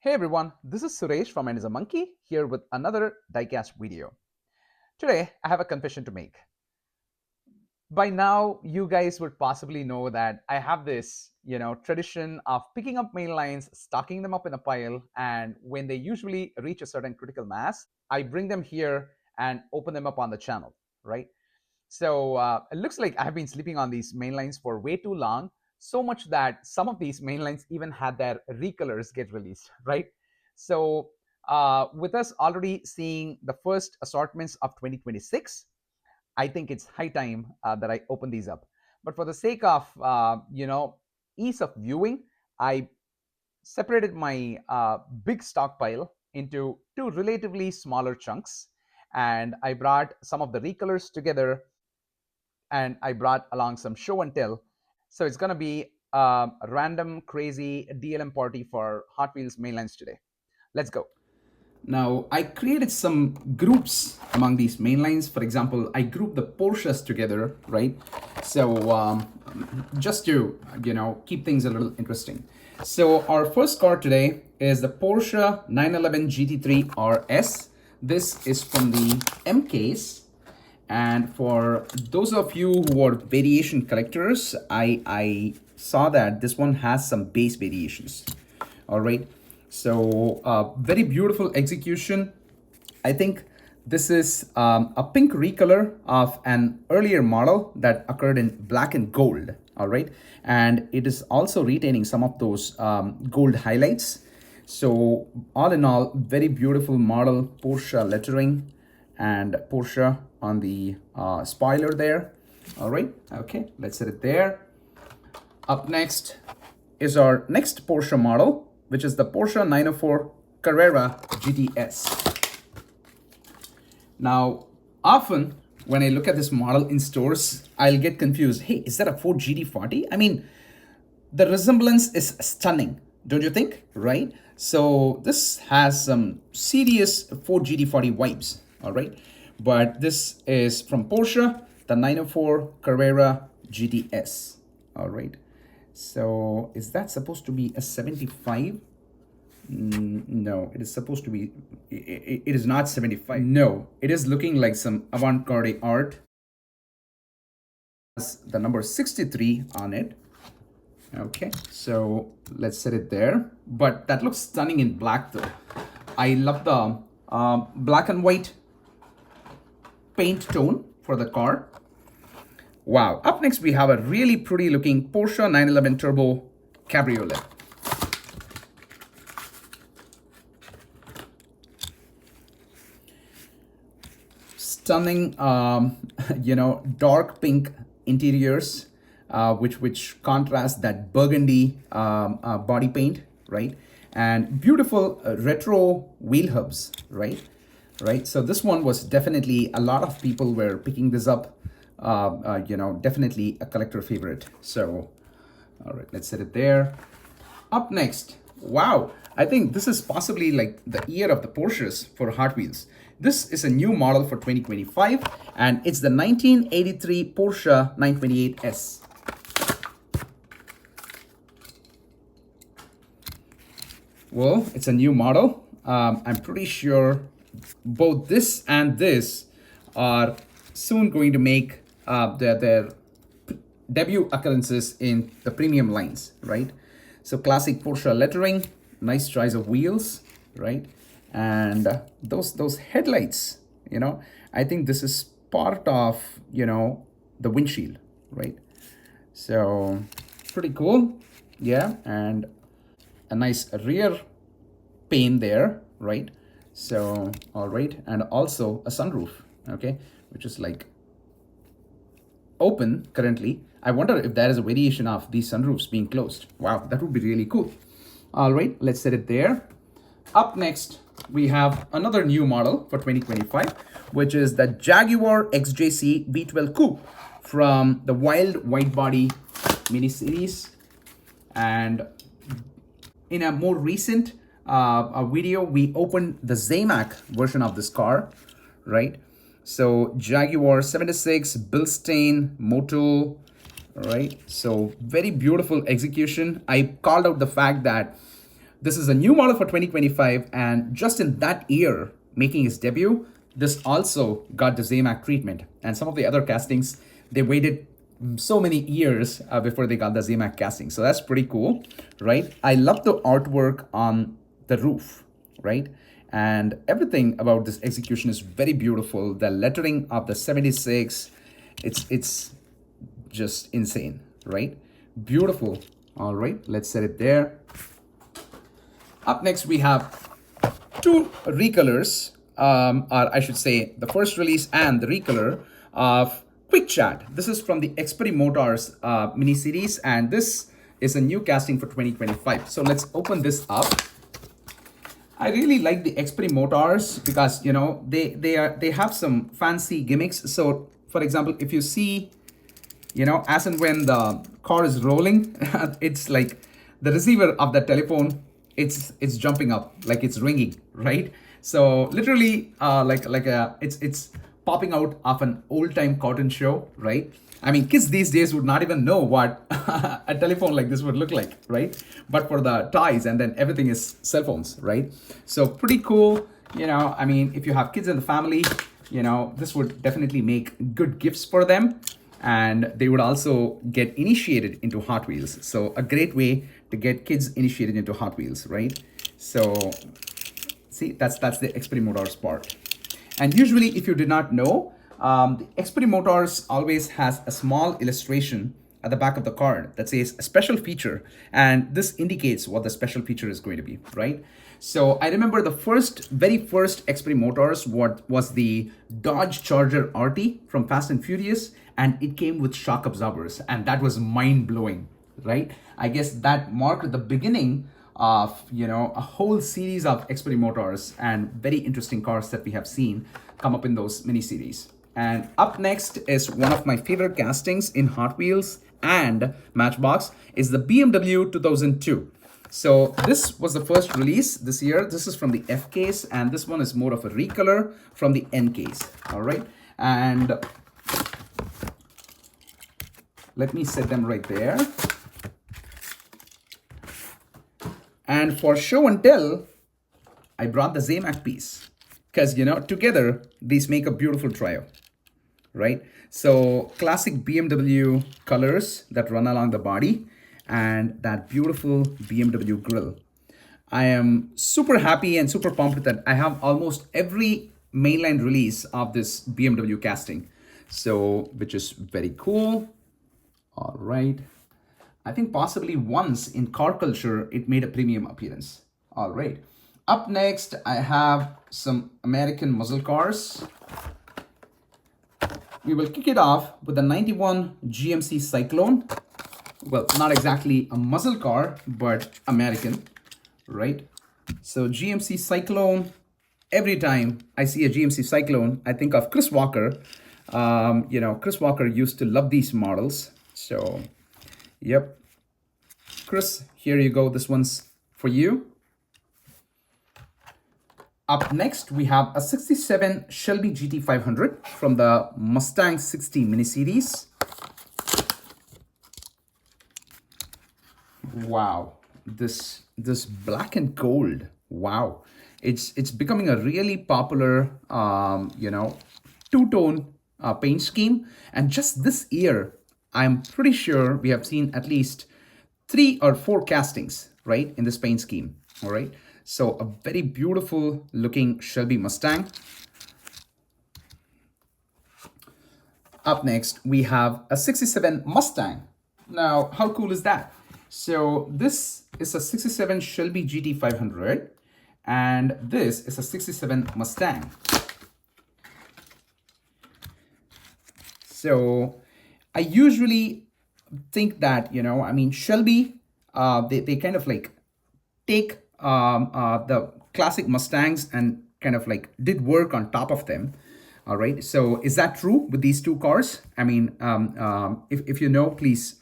Hey everyone, this is Suresh from And is a Monkey here with another diecast video. Today, I have a confession to make. By now, you guys would possibly know that I have this, tradition of picking up mail lines, stocking them up in a pile, and when they usually reach a certain critical mass, I bring them here and open them up on the channel, right? So it looks like I have been sleeping on these main lines for way too long, so much that some of these main lines even had their recolors get released, right? So with us already seeing the first assortments of 2026, I think it's high time that I open these up. But for the sake of ease of viewing, I separated my big stockpile into two relatively smaller chunks, and I brought some of the recolors together and I brought along some show and tell. So it's going to be a random, crazy DLM party for Hot Wheels mainlines today. Let's go. Now, I created some groups among these mainlines. For example, I grouped the Porsches together, right? So just to, keep things a little interesting. So our first car today is the Porsche 911 GT3 RS. This is from the M case. And for those of you who are variation collectors, I saw that this one has some base variations. All right. So very beautiful execution. I think this is a pink recolor of an earlier model that occurred in black and gold. All right. And it is also retaining some of those gold highlights. So all in all, very beautiful model, Porsche lettering and Porsche on the spoiler there. All right, okay, let's set it there. Up next is our next Porsche model, which is the Porsche 904 Carrera GTS. Now, often when I look at this model in stores, I'll get confused. Hey, is that a Ford GT40? I mean, the resemblance is stunning, don't you think? Right? So this has some serious Ford GT40 vibes, all right? But this is from Porsche, the 904 Carrera GTS, all right? So is that supposed to be a 75? No, it is supposed to be, it is not 75. No, it is looking like some avant-garde art. The number 63 on it. Okay, so let's set it there. But that looks stunning in black though. I love the black and white paint tone for the car. Wow, up next we have a really pretty looking Porsche 911 Turbo Cabriolet. Stunning, dark pink interiors, which contrast that burgundy body paint, right? And beautiful retro wheel hubs, right? Right. So this one was definitely, a lot of people were picking this up. Definitely a collector favorite. So, all right, let's set it there. Up next, wow, I think this is possibly like the year of the Porsches for Hot Wheels. This is a new model for 2025, and it's the 1983 Porsche 928S. Well, it's a new model. I'm pretty sure both this and this are soon going to make their debut occurrences in the premium lines, right? So classic Porsche lettering, nice choice of wheels, right? And those headlights, I think this is part of, the windshield, right? So pretty cool, yeah. And a nice rear pane there, right? So, all right, and also a sunroof, okay, which is like open currently. I wonder if there is a variation of these sunroofs being closed. Wow, that would be really cool. All right, let's set it there. Up next, we have another new model for 2025, which is the Jaguar XJC V12 Coupe from the Wild White Body mini series. And in a more recent video, we opened the Zamac version of this car, right? So Jaguar 76, Bilstein, Motul, right? So very beautiful execution. I called out the fact that This is a new model for 2025, and just in that year, making its debut, this also got the ZMAC treatment. And some of the other castings, they waited so many years before they got the ZMAC casting. So that's pretty cool, right? I love the artwork on the roof, right? And everything about this execution is very beautiful. The lettering of the 76, it's just insane, right? Beautiful. All right, let's set it there. Up next, we have two recolors, or I should say the first release and the recolor of Quick Chat. This is from the Xperi Motors mini series, and this is a new casting for 2025. So let's open this up. I really like the Xperi Motors because, you know, they have some fancy gimmicks. So for example, if you see, you know, as and when the car is rolling, it's like the receiver of the telephone, it's jumping up, like it's ringing, right? So literally, it's popping out of an old-time cartoon show, right? I mean, kids these days would not even know what a telephone like this would look like, right? But for the toys, and then everything is cell phones, right? So pretty cool, you know. I mean, if you have kids in the family, you know, this would definitely make good gifts for them. And they would also get initiated into Hot Wheels. So a great way to get kids initiated into Hot Wheels, right? So see, that's the Xperi Motors part. And usually, if you did not know, the Xperi Motors always has a small illustration at the back of the card that says a special feature, and this indicates what the special feature is going to be, right? So I remember the very first Xperi Motors was the Dodge Charger RT from Fast and Furious, and it came with shock absorbers, and that was mind-blowing, right? I guess that marked the beginning of, you know, a whole series of Xperi Motors and very interesting cars that we have seen come up in those mini-series. And up next is one of my favorite castings in Hot Wheels and Matchbox is the BMW 2002. So this was the first release this year. This is from the F case, and this one is more of a recolor from the N case. All right, and let me set them right there. And for show and tell, I brought the ZMAC piece because, you know, together these make a beautiful trio, right? So classic BMW colors that run along the body and that beautiful BMW grille. I am super happy and super pumped that I have almost every mainline release of this BMW casting. So, which is very cool. All right. I think possibly once in car culture, it made a premium appearance. All right. Up next, I have some American muscle cars. We will kick it off with the 91 GMC Cyclone. Well, not exactly a muscle car, but American, right? So GMC Cyclone, every time I see a GMC Cyclone, I think of Chris Walker. You know, Chris Walker used to love these models. So, yep. Chris, here you go. This one's for you. Up next, we have a 67 Shelby GT500 from the Mustang 60 mini series. Wow, this black and gold. Wow, it's becoming a really popular, you know, two-tone paint scheme. And just this year, I'm pretty sure we have seen at least 3 or 4 castings, right, in this paint scheme. All right. So a very beautiful looking Shelby Mustang. Up next, we have a 67 Mustang. Now, how cool is that? So this is a 67 Shelby GT500, and this is a 67 Mustang. So I usually think that, you know, I mean, Shelby, they kind of like take the classic Mustangs and kind of like did work on top of them. All right. So is that true with these two cars? I mean, if you know, please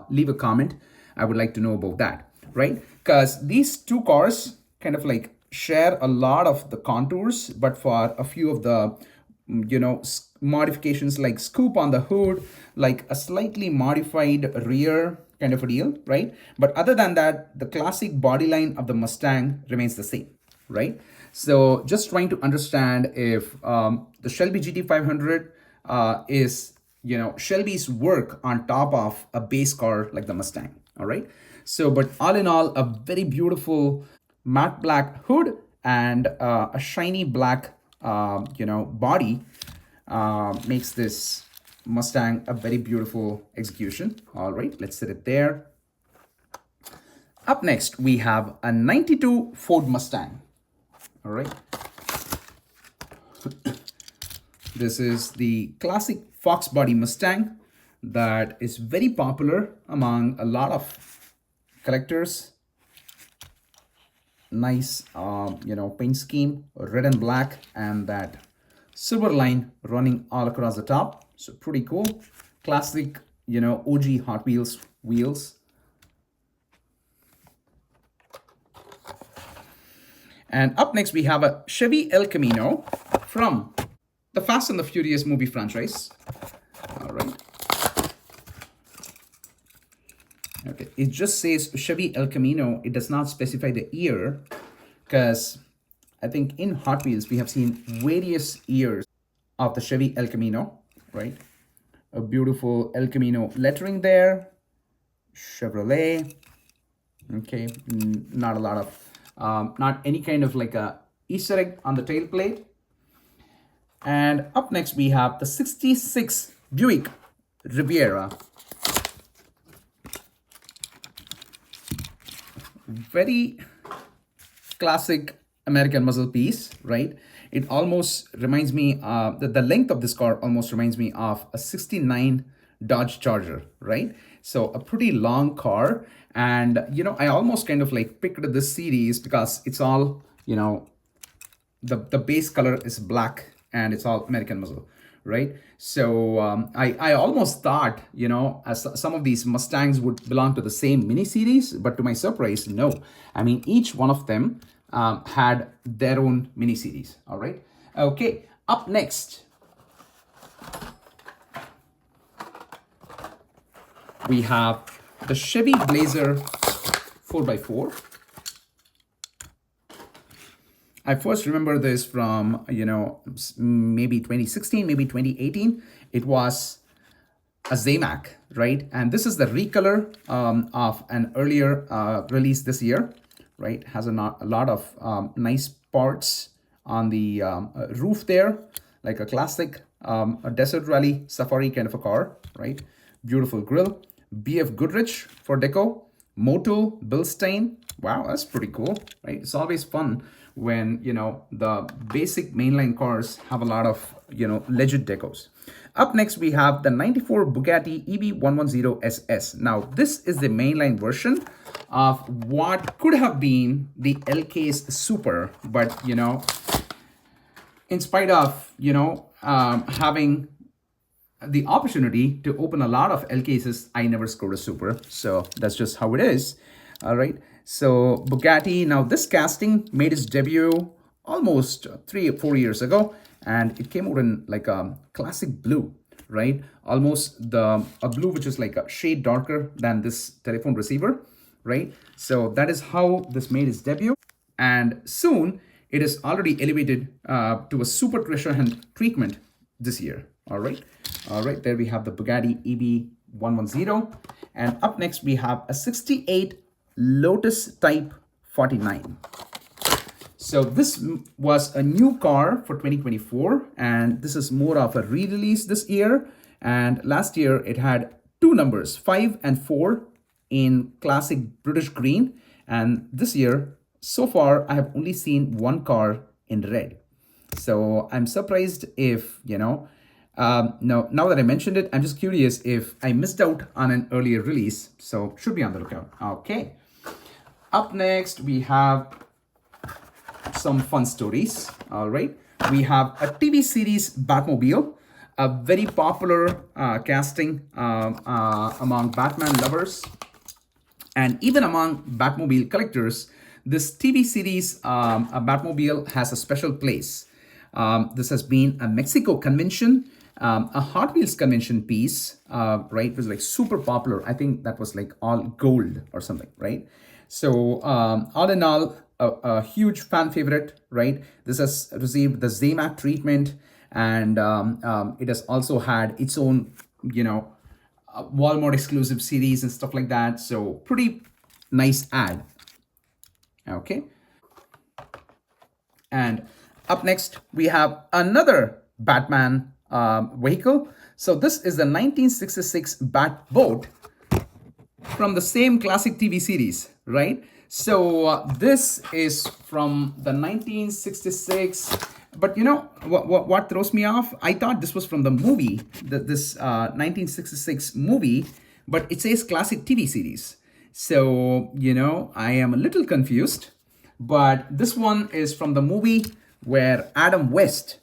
leave a comment. I would like to know about that, right? Because these two cars kind of like share a lot of the contours, but for a few of the modifications like scoop on the hood, like a slightly modified rear kind of a deal, right? But other than that, the classic body line of the Mustang remains the same, right? So just trying to understand if the Shelby GT500 is, Shelby's work on top of a base car like the Mustang, all right? So, but all in all, a very beautiful matte black hood and a shiny black, body makes this Mustang a very beautiful execution. All right, let's set it there. Up next, we have a 92 Ford Mustang. All right. This is the classic Fox body Mustang that is very popular among a lot of collectors. Nice, paint scheme, red and black, and that silver line running all across the top. So pretty cool. Classic, OG Hot Wheels wheels. And up next, we have a Chevy El Camino from the Fast and the Furious movie franchise. All right. Okay, it just says Chevy El Camino. It does not specify the year, because I think in Hot Wheels, we have seen various years of the Chevy El Camino, right? A beautiful El Camino lettering there. Chevrolet. Okay, not a lot of, not any kind of like a Easter egg on the tailplate. And up next, we have the 66 Buick Riviera. Very classic American muscle piece, right? It almost reminds me, the length of this car almost reminds me of a 69 Dodge Charger, right? So a pretty long car. And, I almost kind of like picked this series because it's all, the base color is black and it's all American muscle, right? So I almost thought, as some of these Mustangs would belong to the same mini series, but to my surprise, no. I mean, each one of them had their own mini series, all right? Okay, up next, we have the Chevy Blazer 4x4. I first remember this from, maybe 2016, maybe 2018. It was a Zamac, right? And this is the recolor of an earlier release this year, right? Has a lot of nice parts on the roof there, like a classic a desert rally safari kind of a car, right? Beautiful grille. BF Goodrich for deco. Motul Bilstein. Wow, that's pretty cool, right? It's always fun when, the basic mainline cars have a lot of, legit decos. Up next, we have the 94 Bugatti EB110 SS. Now, this is the mainline version of what could have been the LK's Super, but, in spite of, having the opportunity to open a lot of L cases, I never scored a Super. So that's just how it is. All right. So Bugatti, now this casting made its debut almost 3 or 4 years ago, and it came out in like a classic blue, right? Almost a blue which is like a shade darker than this telephone receiver, right? So that is how this made its debut. And soon it is already elevated to a super treasure hunt treatment this year. All right. All right, there we have the Bugatti EB110. And up next, we have a 68 Lotus Type 49. So this was a new car for 2024, and this is more of a re-release this year. And last year, it had two numbers, 5 and 4, in classic British green. And this year, so far, I have only seen one car in red. So I'm surprised if, now that I mentioned it, I'm just curious if I missed out on an earlier release. So should be on the lookout. Okay. Up next, we have some fun stories. All right. We have a TV series Batmobile, a very popular casting among Batman lovers and even among Batmobile collectors. This TV series, Batmobile, has a special place. This has been a Mexico convention, a Hot Wheels convention piece, right? It was like super popular. I think that was like all gold or something, right? So all in all, a huge fan favorite, right? This has received the ZMAC treatment, and it has also had its own, Walmart exclusive series and stuff like that. So pretty nice ad. Okay. And up next, we have another Batman vehicle. So this is the 1966 Bat Boat from the same classic TV series, right? So this is from the 1966. But you know what throws me off? I thought this was from the movie, this 1966 movie, but it says classic TV series. So, I am a little confused. But this one is from the movie where Adam West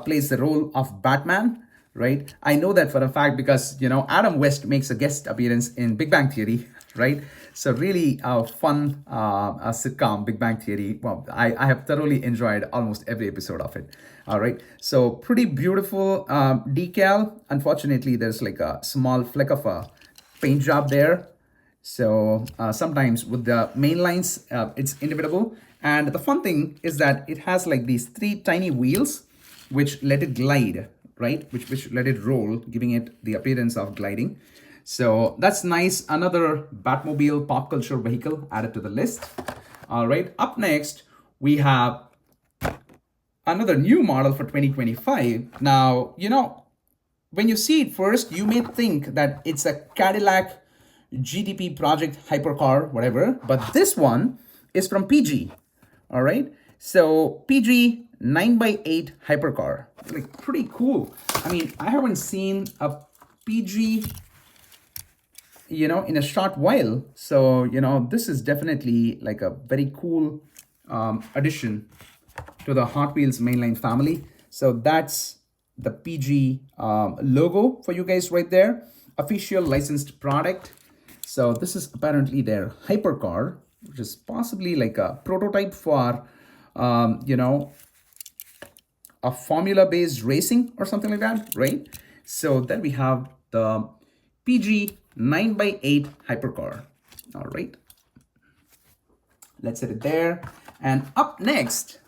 plays the role of Batman, right? I know that for a fact because, Adam West makes a guest appearance in Big Bang Theory, right? So really fun sitcom, Big Bang Theory. Well, I have thoroughly enjoyed almost every episode of it. All right. So pretty beautiful decal. Unfortunately, there's like a small fleck of a paint job there. So sometimes with the main lines, it's inevitable. And the fun thing is that it has like these 3 tiny wheels, which let it glide, right? Which let it roll, giving it the appearance of gliding. So that's nice. Another Batmobile pop culture vehicle added to the list. All right. Up next, we have another new model for 2025. Now, when you see it first, you may think that it's a Cadillac GTP project hypercar, whatever, but this one is from PG. All right. So PG 9x8 hypercar, like pretty cool. I mean, I haven't seen a PG, in a short while. So, this is definitely like a very cool addition to the Hot Wheels mainline family. So that's the PG logo for you guys right there. Official licensed product. So this is apparently their hypercar, which is possibly like a prototype for, a formula-based racing or something like that, right? So then we have the PG 9x8 hypercar. All right. Let's set it there. And up next,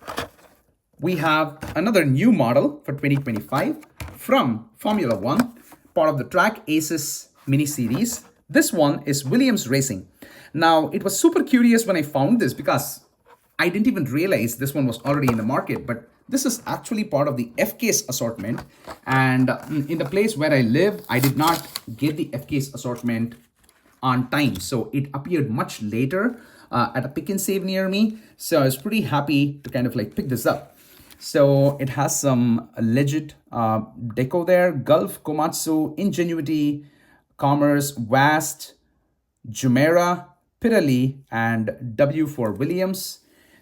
we have another new model for 2025 from Formula One, part of the Track Aces mini series. This one is Williams Racing. Now, it was super curious when I found this because I didn't even realize this one was already in the market, but this is actually part of the F-Case assortment. And in the place where I live, I did not get the F-Case assortment on time. So it appeared much later at a pick and save near me. So I was pretty happy to kind of like pick this up. So it has some legit deco there: Gulf, Komatsu, Ingenuity, Commerce, Vast, Jumeirah, Pirelli, and W for Williams.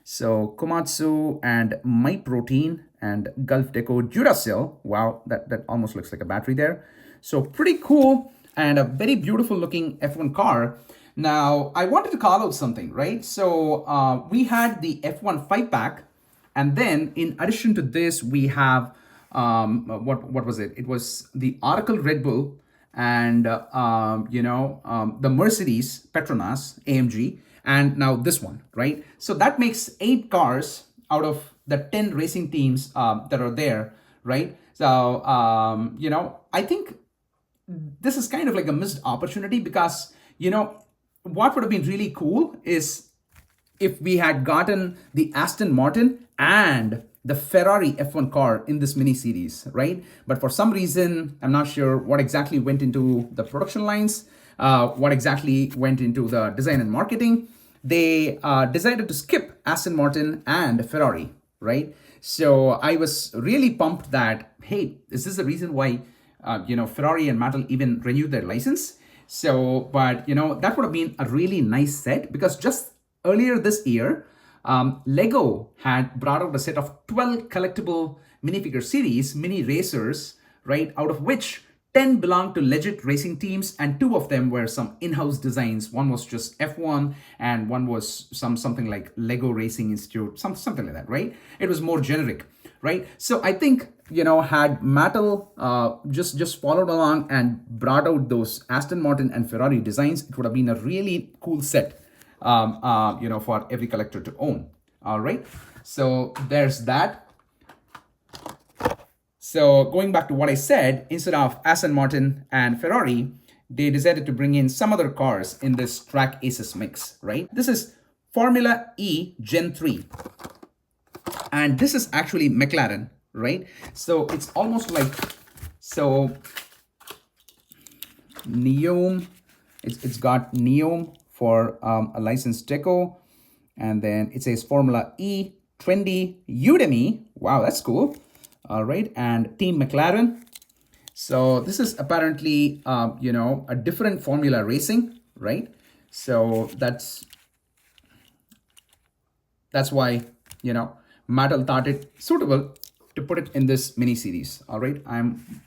So Komatsu and MyProtein and Gulf Deco Duracell. Wow, that almost looks like a battery there. So pretty cool and a very beautiful looking F1 car. Now, I wanted to call out something, right? So we had the F1 5-pack. And then in addition to this, we have, what was it? It was the Oracle Red Bull and, the Mercedes Petronas AMG. And now this one, right? So that makes 8 cars out of the 10 racing teams that are there, right? So, I think this is kind of like a missed opportunity because, what would have been really cool is if we had gotten the Aston Martin and the Ferrari F1 car in this mini series, right? But for some reason, I'm not sure what exactly went into the production lines, what exactly went into the design and marketing. They decided to skip Aston Martin and Ferrari, right? So I was really pumped that, hey, is this the reason why, Ferrari and Mattel even renewed their license? So, but, that would have been a really nice set because just earlier this year, Lego had brought out a set of 12 collectible minifigure series, mini racers, right? Out of which 10 belonged to legit racing teams, and 2 of them were some in-house designs. One was just F1, and one was something like Lego Racing Institute, something like that, right? It was more generic, right? So I think, had Mattel just followed along and brought out those Aston Martin and Ferrari designs, it would have been a really cool set, for every collector to own. All right, so there's that. So going back to what I said, instead of Aston Martin and Ferrari, they decided to bring in some other cars in this Track Aces mix, right? This is Formula E Gen 3. And this is actually McLaren, right? So it's almost like, Neom, it's got Neom for a licensed deco. And then it says Formula E 20 Udemy. Wow, that's cool. All right, and Team McLaren. So this is apparently, a different formula racing, right? So that's why, Mattel thought it suitable to put it in this mini series. All right, I'm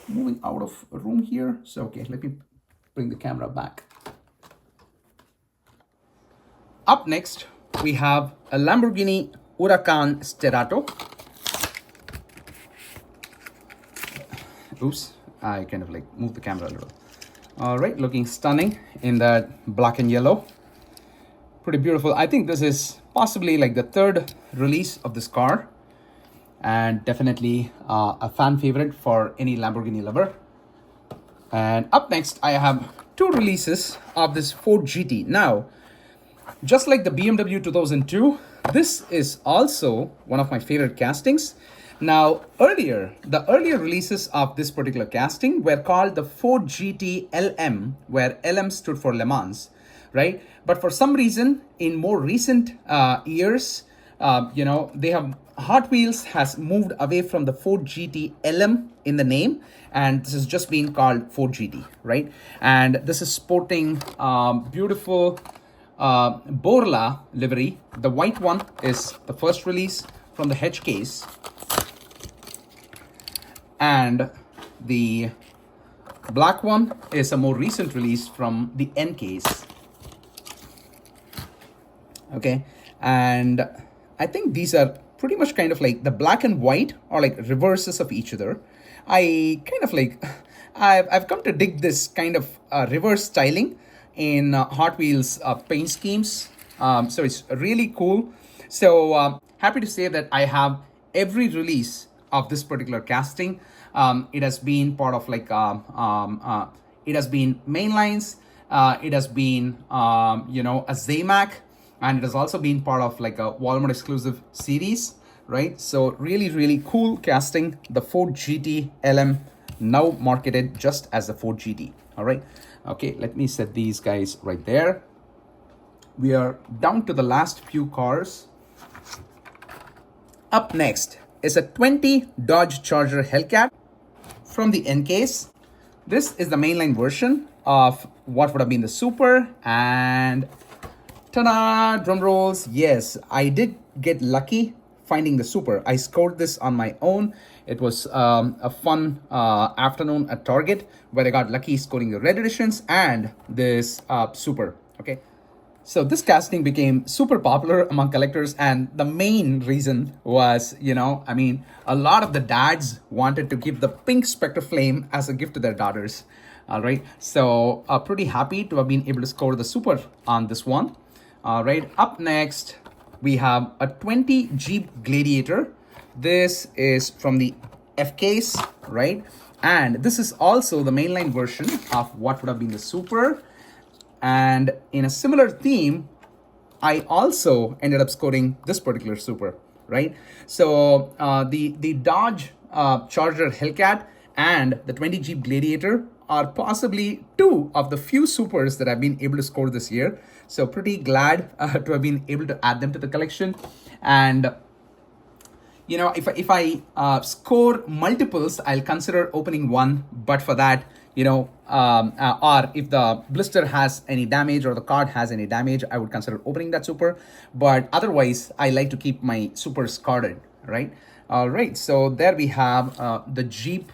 moving out of a room here. So, okay, let me bring the camera back. Up next, we have a Lamborghini Huracan Sterato. Oops, I kind of moved the camera a little. All right, looking stunning in that black and yellow. Pretty beautiful. I think this is possibly the third release of this car, and definitely a fan favorite for any Lamborghini lover. And up next, I have 2 releases of this Ford GT. Now, just like the BMW 2002, this is also one of my favorite castings. Now, the earlier releases of this particular casting were called the Ford GT LM, where LM stood for Le Mans, right? But for some reason, in more recent years, Hot Wheels has moved away from the Ford GT LM in the name, and this has just been called Ford GT, right? And this is sporting beautiful Borla livery. The white one is the first release from the Hedge case, and the black one is a more recent release from the N case. Okay, and I think these are pretty much kind of the black and white are reverses of each other. I kind of I've come to dig this kind of reverse styling in Hot Wheels paint schemes. So it's really cool. So happy to say that I have every release of this particular casting. It has been part of it has been mainlines. It has been a Zamac, and it has also been part of a Walmart exclusive series, right? So really cool casting. The Ford GT LM, now marketed just as the Ford GT. All right. Okay, let me set these guys right there. We are down to the last few cars. Up next is a 20 Dodge Charger Hellcat from the N case. This is the mainline version of what would have been the Super, and ta-da, drum rolls. Yes, I did get lucky finding the Super. I scored this on my own. It was a fun afternoon at Target where I got lucky scoring the red editions and this Super. Okay, so this casting became super popular among collectors, and the main reason was, a lot of the dads wanted to give the pink Spectre Flame as a gift to their daughters. All right, so pretty happy to have been able to score the Super on this one. All right, up next, we have a 20 Jeep Gladiator. This is from the F case, right? And this is also the mainline version of what would have been the Super. And in a similar theme, I also ended up scoring this particular Super, right? So the Dodge Charger Hellcat and the 20 Jeep Gladiator are possibly 2 of the few Supers that I've been able to score this year. So pretty glad to have been able to add them to the collection. And if I score multiples, I'll consider opening one. But for that, or if the blister has any damage or the card has any damage, I would consider opening that Super. But otherwise, I like to keep my Supers carded, right? All right, so there we have the Jeep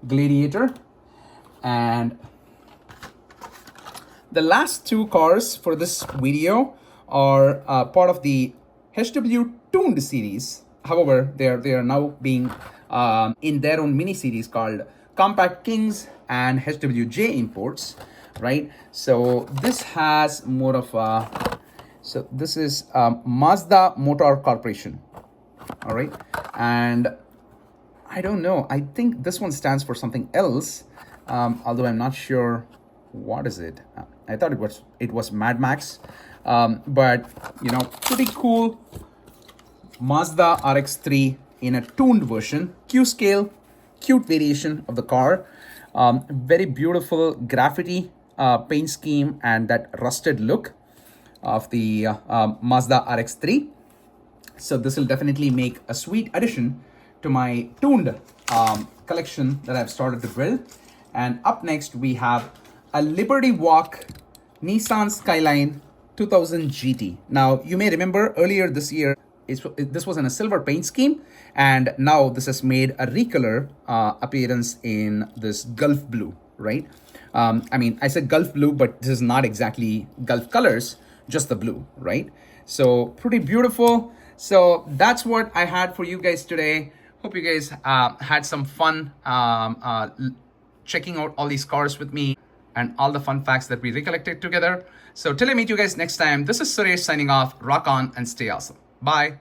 Gladiator. And the last two cars for this video are part of the HW Tuned series. However, they are now being in their own mini series called Compact Kings and HWJ imports, right? So this has more of a, so this is Mazda Motor Corporation, all right? And I don't know, I think this one stands for something else, although I'm not sure what is it. I thought it was Mad Max, but you know, pretty cool Mazda RX-3 in a tuned version, Q scale, cute variation of the car. Very beautiful graffiti paint scheme and that rusted look of the Mazda RX-3. So this will definitely make a sweet addition to my tuned collection that I've started to build. And up next, we have a Liberty Walk Nissan Skyline 2000 GT. Now, you may remember earlier this year, this was in a silver paint scheme, and now this has made a recolor appearance in this Gulf blue, right? I mean, I said Gulf blue, but this is not exactly Gulf colors, just the blue, right? So pretty beautiful. So that's what I had for you guys today. Hope you guys had some fun checking out all these cars with me and all the fun facts that we recollected together. So till I meet you guys next time, this is Suresh signing off. Rock on and stay awesome. Bye.